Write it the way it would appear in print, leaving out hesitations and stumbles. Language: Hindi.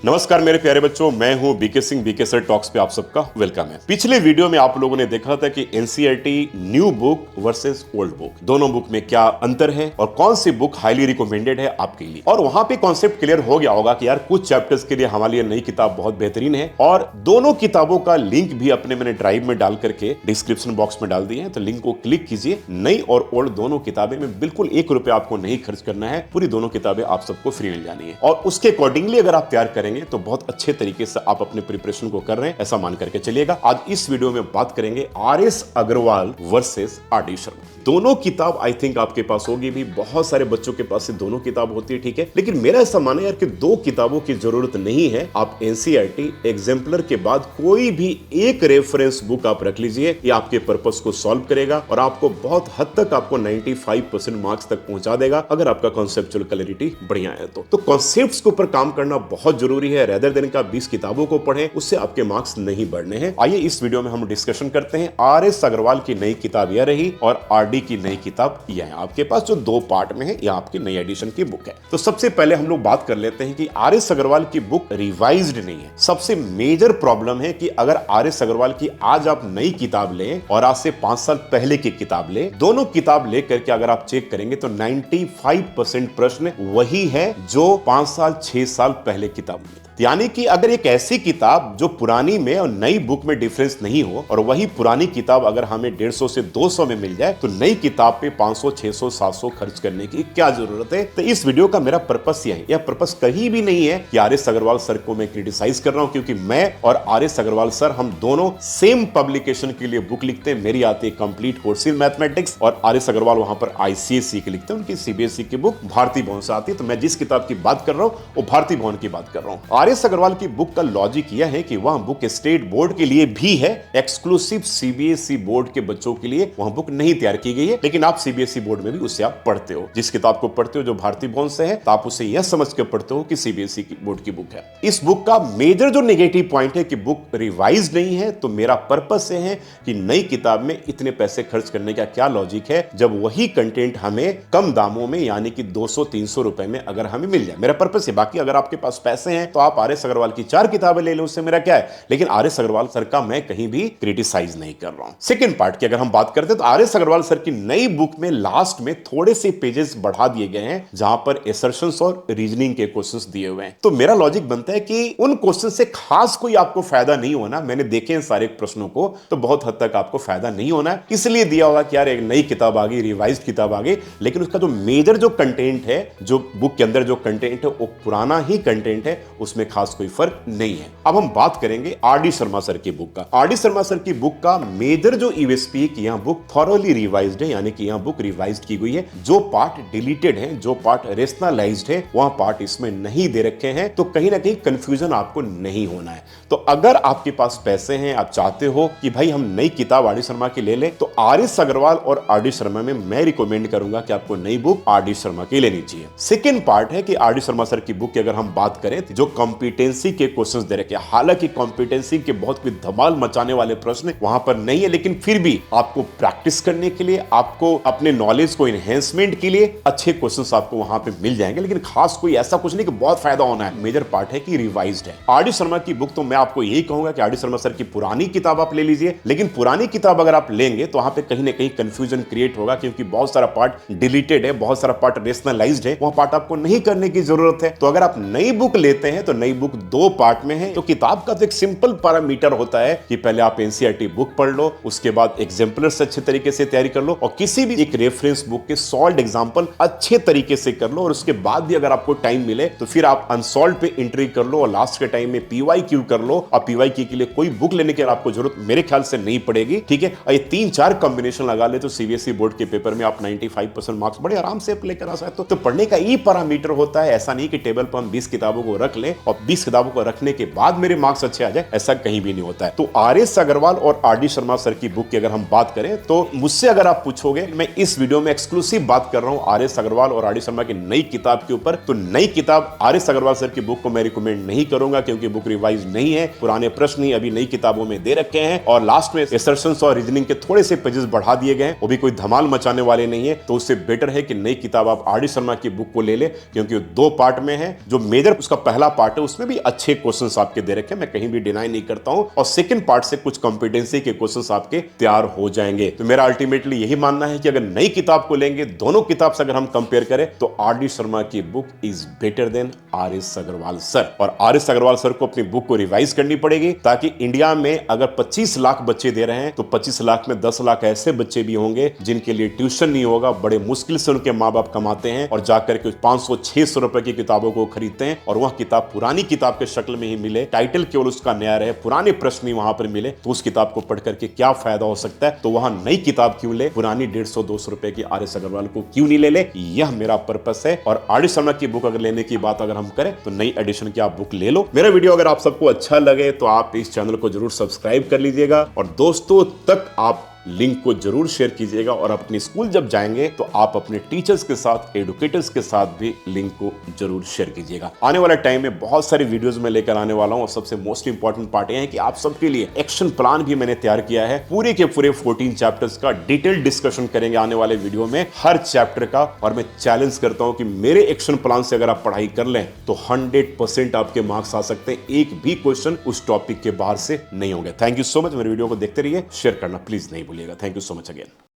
नमस्कार मेरे प्यारे बच्चों, मैं हूं बीके सिंह। बीके सर टॉक्स पे आप सबका वेलकम है। पिछले वीडियो में आप लोगों ने देखा था कि NCERT new book versus old book, दोनों बुक में क्या अंतर है और कौन सी बुक हाईली रिकमेंडेड है आपके लिए। और वहां पे कॉन्सेप्ट क्लियर हो गया होगा कि यार कुछ चैप्टर्स के लिए हमारे लिए नई किताब बहुत बेहतरीन है, और दोनों किताबों का लिंक भी अपने मैंने ड्राइव में डाल करके डिस्क्रिप्शन बॉक्स में डाल दिए हैं, तो लिंक को क्लिक कीजिए। नई और ओल्ड दोनों किताबें में बिल्कुल ₹1 आपको नहीं खर्च करना है, पूरी दोनों किताबें आप सबको फ्री मिल जानी है। और उसके अकॉर्डिंगली अगर आप तैयार करेंगे तो बहुत अच्छे तरीके से आप अपने प्रिपरेशन को कर रहे हैं, ऐसा मान करके चलिएगा। आज इस वीडियो में बात करेंगे आरएस अग्रवाल वर्सेस आरडी शर्मा। दोनों किताब आई थिंक आपके पास होगी भी, बहुत सारे बच्चों के पास से दोनों किताब होती है, ठीक है। लेकिन मेरा ऐसा मानना है यार कि दो किताबों की जरूरत नहीं है। आप एनसीईआरटी एग्जाम्पलर के बाद कोई भी एक रेफरेंस बुक आप रख लीजिए, ये आपके पर्पस को सॉल्व करेगा और आपको बहुत हद तक आपको 95% मार्क्स तक पहुंचा देगा, अगर आपका कॉन्सेप्चुअल क्लैरिटी बढ़िया है तो कॉन्सेप्ट्स के ऊपर काम करना बहुत जरूरी है। रेदर देन का 20 किताबों को पढ़ें, उससे आपके मार्क्स नहीं बढ़ने हैं। आइए इस वीडियो में हम डिस्कशन करते हैं। आरएस अग्रवाल की नई किताब यह रही और आरडी की नई किताब यह है आपके पास, जो 2 पार्ट में है। यह आपकी नई एडिशन की बुक है। तो सबसे पहले हम लोग बात कर लेते हैं कि आरएस अग्रवाल की बुक रिवाइज्ड नहीं है। सबसे मेजर प्रॉब्लम है कि अगर आरएस अग्रवाल की आज आप नई किताब लें और आज से 5 साल पहले की किताब लें, दोनों किताब लेकर के अगर आप चेक करेंगे तो 95% प्रश्न वही है जो 5 साल 6 साल पहले किताब में। यानी कि अगर एक ऐसी किताब जो पुरानी में और नई बुक में डिफरेंस नहीं हो, और वही पुरानी किताब अगर हमें 150 से 200 में मिल जाए, तो नई किताब पे 500, 600, 700 खर्च करने की क्या जरूरत है। तो इस वीडियो का मेरा पर्पस यह है। यह पर्पस कहीं भी नहीं है कि आरएस अग्रवाल सर को मैं क्रिटिसाइज कर रहा हूं, क्योंकि मैं और आरएस अग्रवाल सर हम दोनों सेम पब्लिकेशन के लिए बुक लिखते हैं। मेरी आती है कंप्लीट कोर्स इन मैथमेटिक्स और आरएस अग्रवाल वहां पर आईसीएसई के लिखते हैं। उनकी सीबीएसई की बुक भारती भवन से आती है। तो मैं जिस किताब की बात कर रहा हूं वो भारती भवन की बात कर रहा हूं। आरएस अग्रवाल की बुक का लॉजिक यह है कि वह बुक स्टेट बोर्ड के लिए भी है, एक्सक्लूसिव सीबीएसई बोर्ड के बच्चों के लिए वह बुक नहीं तैयार की गई है। लेकिन आप सीबीएसई बोर्ड में भी उसे आप पढ़ते हो। जिस किताब को पढ़ते हो जो भारती भवन से है, तो आप उसे यह समझ के पढ़ते हो कि सीबीएसई बोर्ड की बुक है। इस बुक का मेजर जो नेगेटिव पॉइंट है कि बुक रिवाइज नहीं है। तो मेरा पर्पस यह है कि नई किताब में इतने पैसे खर्च करने का क्या लॉजिक है, जब वही कंटेंट हमें कम दामों में यानी कि 200-300 रुपए में अगर हमें मिल जाए। मेरा पर्पस है। बाकी अगर आपके पास पैसे हैं तो आप आरएस अग्रवाल की 4 किताबें ले लो, उससे मेरा क्या है। लेकिन आरएस अग्रवाल सर का मैं कहीं भी क्रिटिसाइज नहीं कर रहा हूं। सेकंड पार्ट की अगर हम बात करते हैं तो आरएस अग्रवाल सर की नई बुक में लास्ट में थोड़े से पेजेस बढ़ा दिए गए हैं, जहां पर असर्शंस और रीजनिंग के क्वेश्चंस दिए हुए हैं। तो मेरा लॉजिक बनता है कि उन क्वेश्चन से खास कोई आपको फायदा नहीं होना। मैंने देखे हैं सारे प्रश्नों को, तो बहुत हद तक आपको फायदा नहीं होना है। इसलिए दिया होगा कि यार एक नई किताब आ गई, रिवाइज्ड किताब आ गई, लेकिन उसका जो मेजर जो कंटेंट है, जो बुक के अंदर जो कंटेंट है, वो पुराना ही कंटेंट है, उसमें खास कोई फर्क नहीं है। अब हम बात करेंगे आरडी शर्मा सर की बुक का। आरडी शर्मा सर की बुक का मेजर जो यूएसपी है कि यह बुक थॉरोली रिवाइज्ड है, यानी कि यह बुक रिवाइज्ड की गई है। जो पार्ट डिलीटेड है, जो पार्ट रेशनलाइज्ड है, वह पार्ट इसमें नहीं दे रखे हैं। तो कहीं ना कहीं कंफ्यूजन आपको नहीं होना है। तो अगर आपके पास पैसे हैं, आप चाहते हो कि भाई हम नई किताब आरडी शर्मा की ले लें, तो आरएस अग्रवाल और आरडी शर्मा में मैं रिकमेंड करूंगा कि आपको नई बुक आरडी शर्मा की लेनी चाहिए। सेकेंड पार्ट है कि आरडी शर्मा सर की बुक की अगर हम बात करें, जो कॉम्पिटेंसी के क्वेश्चंस दे रखे हैं, हालांकि कॉम्पिटेंसी के बहुत कोई धमाल मचाने वाले प्रश्न वहां पर नहीं है, लेकिन फिर भी आपको प्रैक्टिस करने के लिए, आपको अपने नॉलेज को एनहेंसमेंट के लिए अच्छे क्वेश्चंस आपको वहां पे मिल जाएंगे। लेकिन खास कोई ऐसा कुछ नहीं कि बहुत फायदा होना है। मेजर पार्ट है कि रिवाइज्ड है। आरडी शर्मा की बुक तो मैं आपको यही कहूंगा कि आरडी शर्मा सर की पुरानी किताब आप ले लीजिए, लेकिन पुरानी किताब अगर आप लेंगे तो वहां पे कहीं ना कहीं कंफ्यूजन क्रिएट होगा, क्योंकि बहुत सारा पार्ट डिलीटेड है, बहुत सारा पार्ट रेशनलाइज्ड है। वह पार्ट आपको नहीं करने की जरूरत है। तो अगर आप नई बुक लेते हैं तो नई बुक 2 पार्ट में है। तो किताब का तो एक सिंपल पैरामीटर होता है कि पहले आप एनसीईआरटी बुक पढ़ लो, उसके बाद एग्जाम्पलर से अच्छे तरीके से तैयारी कर लो, और किसी भी एक रेफरेंस बुक के सॉल्व्ड एग्जांपल अच्छे तरीके से कर लो, और उसके बाद भी अगर आपको टाइम मिले तो फिर आप अनसॉल्व्ड पे एंट्री कर लो, और लास्ट के टाइम में पीवाईक्यू कर लो। और पीवाईक्यू के लिए कोई बुक लेने की आपको जरूरत मेरे ख्याल से नहीं पड़ेगी, ठीक है। और ये 3-4 कॉम्बिनेशन लगा ले तो सीबीएसई बोर्ड के पेपर में आप 95% मार्क्स बड़े आराम से लेकर आ सकते हो। तो पढ़ने का ये पैरामीटर होता है। ऐसा नहीं कि टेबल पर हम 20 किताबों को रख लें और 20 किताबों को रखने के बाद मेरे मार्क्स अच्छे आ जाए, ऐसा कहीं भी नहीं होता है। तो आरएस अग्रवाल और आरडी शर्मा सर की बुक की अगर हम बात करें, तो मुझसे अगर आप पूछोगे, मैं इस वीडियो में एक्सक्लूसिव बात कर रहा हूं आरएस अग्रवाल और आरडी शर्मा की नई किताब के ऊपर। तो नई किताब आरएस अग्रवाल सर की बुक को मैं रिकमेंड नहीं करूंगा, क्योंकि बुक रिवाइज नहीं है, पुराने प्रश्न ही अभी नई किताबों में दे रखे हैं, और लास्ट में असर्शंस और रीजनिंग के थोड़े से पेजेस बढ़ा दिए गए हैं, वो भी कोई धमाल मचाने वाले नहीं है। तो उससे बेटर है कि नई किताब आप आरडी शर्मा की बुक को ले ले, क्योंकि 2 पार्ट में है। जो मेजर उसका पहला पार्ट है है उसमें भी अच्छे क्वेश्चंस आपके दे रखे हैं, मैं कहीं भी डिनाई नहीं करता हूं, और सेकंड पार्ट से कुछ कॉम्पिटेंसी के क्वेश्चंस आपके तैयार हो जाएंगे। तो मेरा अल्टीमेटली यही मानना है कि अगर नई किताब को लेंगे, दोनों किताब से अगर हम कंपेयर करें, तो आर डी शर्मा की book is better than R S Agarwal sir. और आर एस अग्रवाल सर को अपनी बुक को रिवाइज करनी पड़ेगी, ताकि इंडिया में अगर 25 लाख बच्चे दे रहे हैं तो 25 लाख में 10 लाख ऐसे बच्चे भी होंगे जिनके लिए ट्यूशन नहीं होगा, बड़े मुश्किल से उनके माँ बाप कमाते हैं और जाकर के 500-600 रुपए की किताबों को खरीदते हैं, और वह किताब पुरानी किताब के शक्ल में ही मिले, टाइटल केवल उसका नया रहे, पुराने प्रश्न ही वहां पर मिले, तो उस किताब को पढ़ करके क्या फायदा हो सकता है। तो वहां नई किताब क्यों ले, पुरानी 150-200 रुपए की आर एस अग्रवाल को क्यों नहीं ले, यह मेरा पर्पस है। और आर डी शर्मा की बुक अगर लेने की बात अगर हम करें तो नई एडिशन की आप बुक ले लो। मेरा वीडियो अगर आप सबको अच्छा लगे तो आप इस चैनल को जरूर सब्सक्राइब कर लीजिएगा, और दोस्तों तक आप लिंक को जरूर शेयर कीजिएगा, और अपने स्कूल जब जाएंगे तो आप अपने टीचर्स के साथ, एडुकेटर्स के साथ भी लिंक को जरूर शेयर कीजिएगा। आने वाले टाइम में बहुत सारी वीडियोस में लेकर आने वाला हूं, और सबसे मोस्ट इंपॉर्टेंट पार्ट यह है कि आप सबके लिए एक्शन प्लान भी मैंने तैयार किया है। पूरे के पूरे 14 चैप्टर्स का डिटेल डिस्कशन करेंगे आने वाले वीडियो में, हर चैप्टर का। और मैं चैलेंज करता हूं कि मेरे एक्शन प्लान से अगर आप पढ़ाई कर लें तो 100% आपके मार्क्स आ सकते हैं, एक भी क्वेश्चन उस टॉपिक के बाहर से नहीं होंगे। Thank you so much. मेरे वीडियो को देखते रहिए, शेयर करना प्लीज नहीं भूलिएगा। Thank you so much again.